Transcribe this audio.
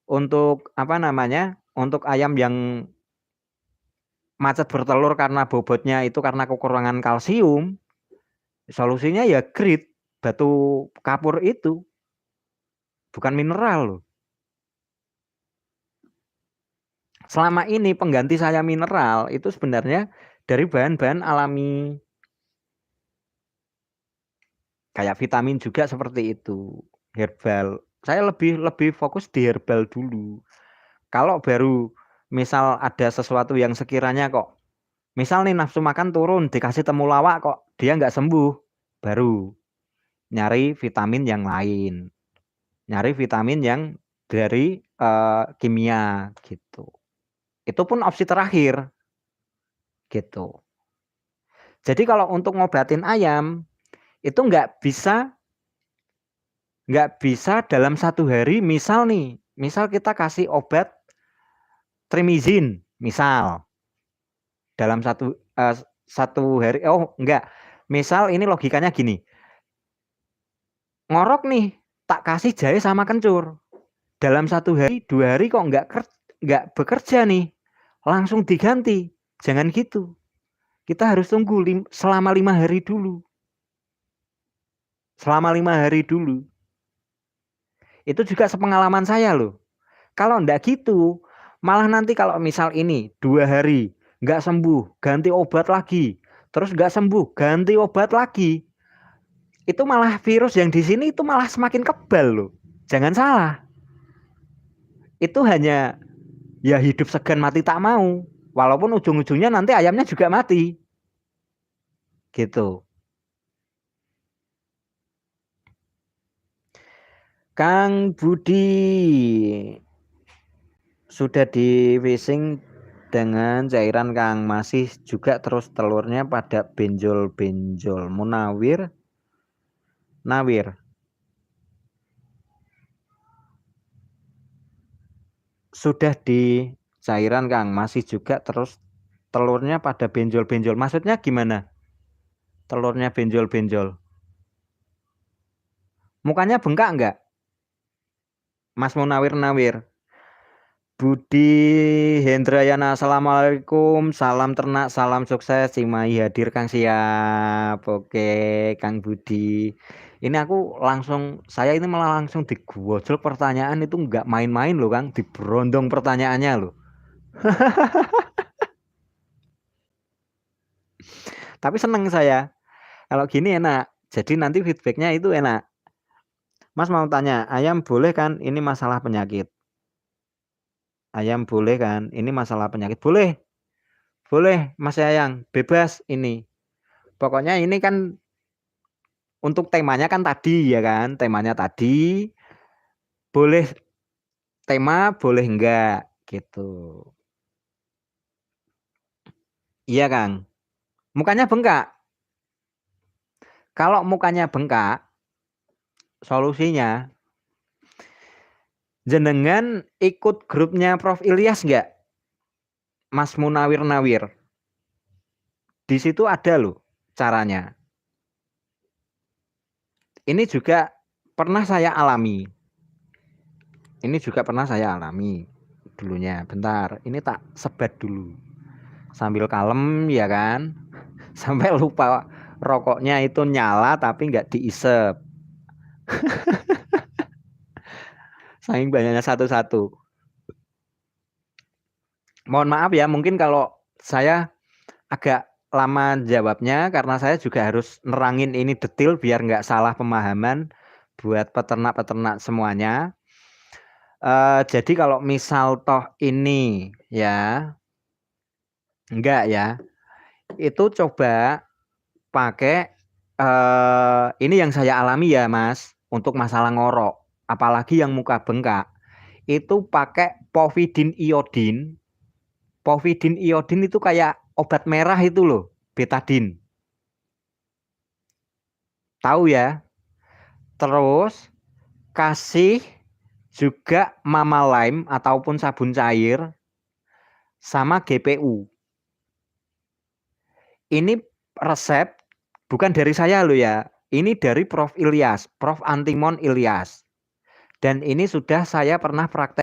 untuk apa namanya, untuk ayam yang macet bertelur karena bobotnya itu karena kekurangan kalsium, solusinya ya grit, batu kapur itu, bukan mineral loh. Selama ini pengganti saya mineral itu sebenarnya dari bahan-bahan alami. Kayak vitamin juga seperti itu. Herbal. Saya lebih fokus di herbal dulu. Kalau baru misal ada sesuatu yang sekiranya kok, misal nih nafsu makan turun, dikasih temulawak kok dia nggak sembuh, baru nyari vitamin yang lain. Nyari vitamin yang dari kimia gitu. Itu pun opsi terakhir gitu. Jadi kalau untuk ngobatin ayam itu nggak bisa dalam satu hari. Misal nih, misal kita kasih obat trimizin, misal dalam satu hari. Oh enggak, misal ini logikanya gini, ngorok nih, tak kasih jahe sama kencur. Dalam satu hari, 2 hari kok nggak bekerja nih, langsung diganti. Jangan gitu. Kita harus tunggu selama 5 hari dulu. Selama 5 hari dulu. Itu juga sepengalaman saya loh. Kalau enggak gitu, malah nanti kalau misal ini 2 hari nggak sembuh, ganti obat lagi, terus nggak sembuh, ganti obat lagi, itu malah virus yang di sini itu malah semakin kebal loh. Jangan salah, itu hanya ya hidup segan mati tak mau, walaupun ujung-ujungnya nanti ayamnya juga mati, gitu. Kang Budi, sudah di fishing dengan cairan Kang, masih juga terus telurnya pada benjol-benjol. Munawir, Nawir. Sudah di cairan Kang, masih juga terus telurnya pada benjol-benjol. Maksudnya gimana? Telurnya benjol-benjol. Mukanya bengkak enggak? Mas Munawir Nawir. Budi Hendrayana, assalamualaikum, salam ternak, salam sukses, Cimahi hadir Kang, siap. Oke Kang Budi, ini saya ini malah langsung digwojol pertanyaan, itu nggak main-main loh Kang, diberondong pertanyaannya loh. Tapi seneng saya kalau gini, enak, jadi nanti feedbacknya itu enak. Mas mau tanya, ayam boleh kan ini masalah penyakit? Ayam boleh kan ini masalah penyakit? Boleh. Boleh Mas Yayang, bebas ini. Pokoknya ini kan untuk temanya kan tadi ya kan. Temanya tadi boleh, tema boleh enggak gitu. Iya Kang. Mukanya bengkak. Kalau mukanya bengkak, solusinya jenengan ikut grupnya Prof Ilyas enggak? Mas Munawir Nawir. Di situ ada loh caranya. Ini juga pernah saya alami. Ini juga pernah saya alami dulunya. Bentar, ini tak sebat dulu. Sambil kalem ya kan. Sampai lupa rokoknya itu nyala tapi nggak diisep. Saking banyaknya satu-satu. Mohon maaf ya, mungkin kalau saya agak lama jawabnya karena saya juga harus nerangin ini detail biar nggak salah pemahaman buat peternak-peternak semuanya. Jadi kalau misal toh ini ya enggak ya, itu coba pakai ini yang saya alami ya Mas, untuk masalah ngorok, apalagi yang muka bengkak, itu pakai povidin iodin. Povidin iodin itu kayak obat merah itu loh, betadin. Tahu ya? Terus kasih juga Mama Lime ataupun sabun cair sama GPU. Ini resep bukan dari saya loh ya. Ini dari Prof Ilyas, Prof Antimon Ilyas. Dan ini sudah saya pernah praktek